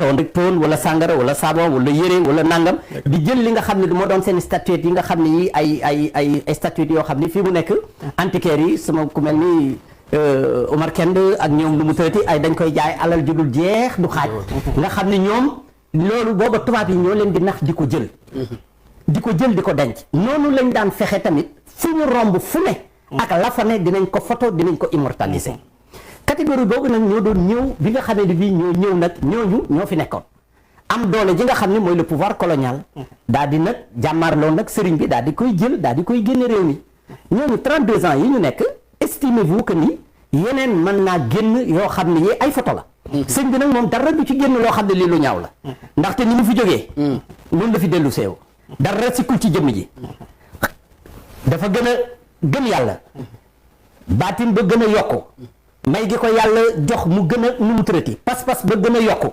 woon rek pon wala sàngara wala savon wala yére wala nangam di jël li nga xam ne moo doon seen statuette yi nga xam ne yi ay statuette yoo xam ne fii mu nekk antiquaire yi sama ku mel ni Omar Kend ak ñoom lu mu tëati ay dañ koy jaay alal ju dul jeex du xaaj nga xam ne ñoom loolu booba tubaab yi ñoo leen di nax di ko jël di ko denc noonu lañ daan fexe tamit fu ñu romb fu ne ak la fa ne dinañ ko photo dinañ ko immortaliser catégorie boobu nag ñoo doon ñëw bi nga xamee ne bii ñoo ñëw nag ñoo fi nekkoon am doole ji nga xam ne mooy le pouvoir colonial daal di nag jàmmaarloo nag sëriñ bi daal di koy jël daal di koy génne réew mi ñooñu 32 ans yi ñu nekk estimez-vous que ni yeneen mën naa génn yoo xam ne yi ay photo la sëñ bi nag moom dara du ci génn loo xam ne lii lu ñaaw la ndaxte ni mu fi jógee noonu la fi dellu seew dara sikkul ci jëmm ji dafa gën a gëm yàlla baatin ba gën a yokku may gi ko yàlla jox mu gën a nu mu tërati pas-pas ba gën a yokku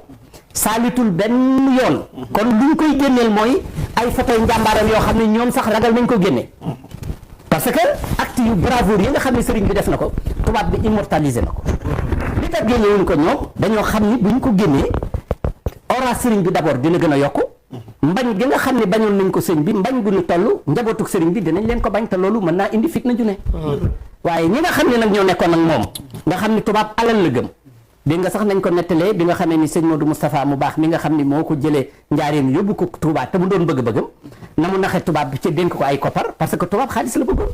saalitul benn yoon kon lu ñu koy génneel mooy ay photo njàmbaaram yoo xam ne ñoom sax ragal nañ ko génne parce que acte yu bravoure yi nga xam ne sëriñ bi def na ko tubaab bi immortalisé na ko li tax génnewuñ ko ñoom dañoo xam ni bu ñu ko génnee aura sëriñ bi d'abord dina gën a yokku mbañ gi nga xam ne bañoon nañ ko sëñ bi mbañ gu ñu toll njabootuk sëriñ bi dinañ leen ko bañ te loolu mën naa indi fitna ju ne waaye ñi nga xam ne nag ñoo nekkoon ak moom nga xam ne tubaab alal la gëm bi nga sax nañ ko nettalee bi nga xamee ni sëñ Modou Moustapha mu baax mi nga xam ni moo ko jëlee njaareem yóbbu ko Touba te mu doon bëgg-bëggam na mu naxee tubaab bi ci dénk ko ay koppar parce que tubaab xaalis la bëggoon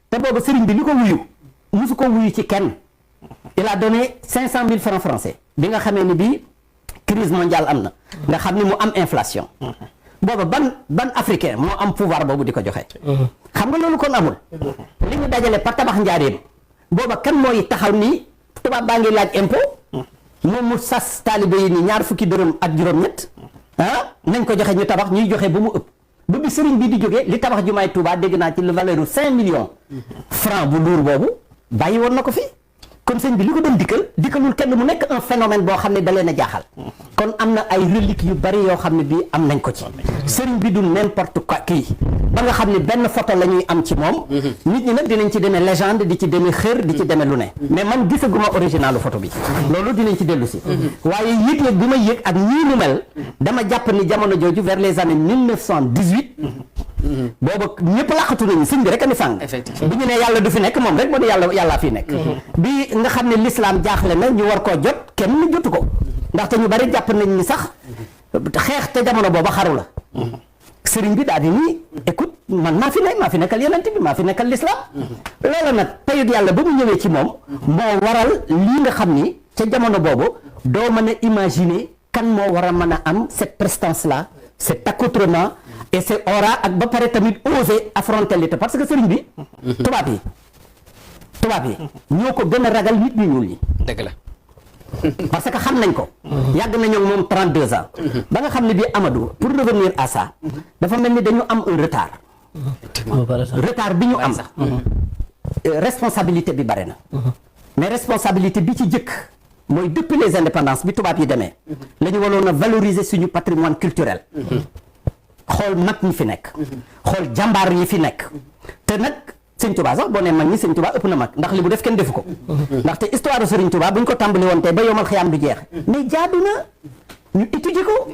te booba sëriñ bi li ko wuyu musu ko wuyu ci kenn il a donné 500 000 francs français bi nga xamee ni bii crise mondiale am na nga xam ni mu am inflation booba ban africain moo am pouvoir boobu di ko joxe xam nga loolu kon amul li ñu dajale pa tabax njaareem booba kan mooy taxaw ni tubaab baa ngi laaj impôt moom mu sas taalibe yi ni ñaar fukki dërëm ak juróom-ñett nañ ko joxe ñu tabax ñuy joxe ba mu ëpp ba bi sëriñ bi di jógee li tabax jumaay Touba dégg naa ci le valeur u 5 millions francs bu luur boobu bàyyi woon na ko fi kon sëñ bi li ko doon dikkalul kenn mu nekk un phénomène boo xam ne da leen a jaaxal kon am na ay reliques yu bari yoo xam ne bii am nañ ko ci sëriñ bi du n'importe quoi kii ba nga xam ne benn photo la ñuy am ci moom nit ñi nag dinañ ci demee légende di ci demee xër di ci demee lu ne mais man gisaguma originalu photo bi loolu dinañ ci dellu si waaye yëg-yëg bi ma yëg ak nii mu mel dama jàpp ni jamono jooju vers les années 1918 booba ñëpp laqatu nañu sëñ bi rek a ni fàng bi ñu ne yàlla du fi nekk moom rek moo di yàllaa fi nekk bi nga xam ne l'islam jaaxle na ñu war koo jot kenn jotu ko ndaxte ñu bari jàpp nañ ni sax xeex te jamono booba xaru la sëriñ bi daal di nii écoute man maa fi nekkal yonent bi maa fi nekkal l'islam loola nag payut yàlla ba mu ñëwee ci moom moo waral lii nga xam ni ca jamono boobu doo mën a imaginer kan moo war a mën a am cette prestance là cet accoutrement et c'est aura ak ba pare tamit oser affronter l'état parce que sëriñ bi tubaab yi ñoo ko gën a ragal nit ñu ñuul ñi dëgg la parce que xam nañ ko yàgg nañoo moom 32 ans ba nga xam ne bii Amadou pour revenir à ça dafa mel ni dañu am un retard bi ñu am responsabilité bi bare na mais responsabilité bi ci jëkk mooy depuis les indépendances bi tubaab yi demee la ñu waroon a valoriser suñu patrimoine culturel xool mag ñi fi nekk xool jàmbaar yi fi nekk te nag sëñ Touba sax boo nee mag ñi sëñ Touba ëpp na mag ndax li bu def kenn defu ko ndaxte histoire sëriñ Touba bu ñu ko tàmbali woon tey ba yomal xiyaam du jeex mais jaadu na ñu étudier ko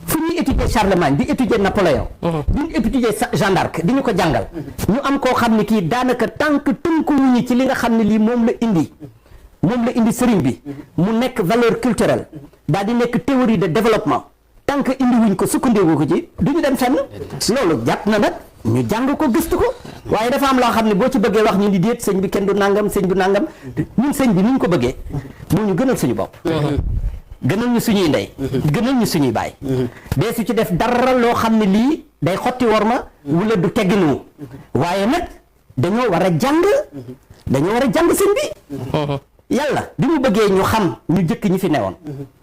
fu ñuy étudier Charlemagne di étudier Napoléon di ñu étudier Jeanne d'Arc di ñu ko jàngal ñu am koo xam ne kii daanaka tànk tënkuwuñu ci li nga xam ne lii moom la indi sëriñ bi mu nekk valeur culturelle daal di nekk théorie de développement tant que indi wuñ ko sukkandiku ko ci du ñu dem fenn loolu jàpp na nag ñu jàng ko gëstu ko waaye dafa am loo xam ne boo ci bëggee wax ñu di déet sëñ bi kenn du nangam sëñ du nangam ñun sëñ bi ni ñu ko bëggee moo ñu gënal suñu bopp gënal ñu suñuy ndey gënal ñu suñuy baay dee su ci def dara loo xam ne lii day xotti worma wala du tegginu waaye nag dañoo war a jàng sëñ bi yàlla bi mu bëggee ñu xam ñu jëkk ñi fi newoon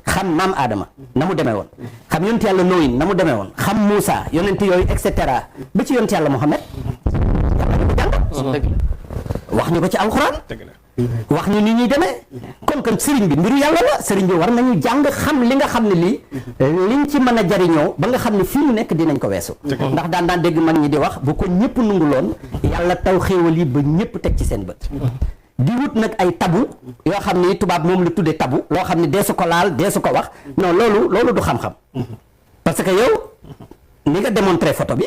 xam maam Adama na mu demee woon xam yonent yàlla Nooyin na mu demee woon xam Moussa yonent yooyu et cetera ba ci yonent yàlla Mohamed yàlla ñu ko jàng wax ñu ko ci alxuraan wax ñu ni ñuy demee kon sëriñ bi mbiru yàlla la sëriñ bi war nañu jàng xam li nga xam ne lii liñ ci mën a jariñoo ba nga xam ne fii mu nekk dinañ ko weesu ndax daan dégg mag ñi di wax bu ko ñëpp nunguloon yàlla taw xéewal yi ba ñëpp teg ci seen bët di wut nag ay tabu yoo xam ni tubaab moom la tuddee tabu loo xam ni dee su ko laal dee su ko wax non loolu du xam-xam parce que yow ni nga démontrer photo bi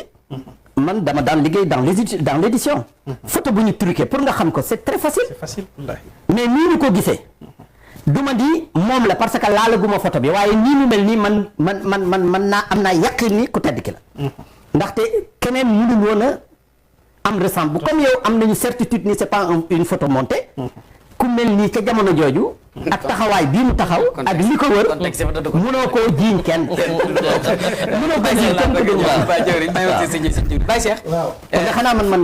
man dama daan liggéey dans l'édition photo bu ñu truqué pour nga xam ko c'est très facile. C'est facile wallaahi. mais nii ñu ko gisee du ma di moom la parce que laalaguma photo bi waaye nii mu mel nii man naa am naa yaqin ni ku tedd ki la ndaxte keneen mënul woon a am ressemble comme yow am nañu certitude ni c'est pas une photo montée ku mel nii ca jamono jooju ak taxawaay bii mu taxaw ak li ko wër mënoo koo jiiñ kenn mënoo koo jiiñ kenn ku dul waaw Baye Cheikh kon xanaa man naa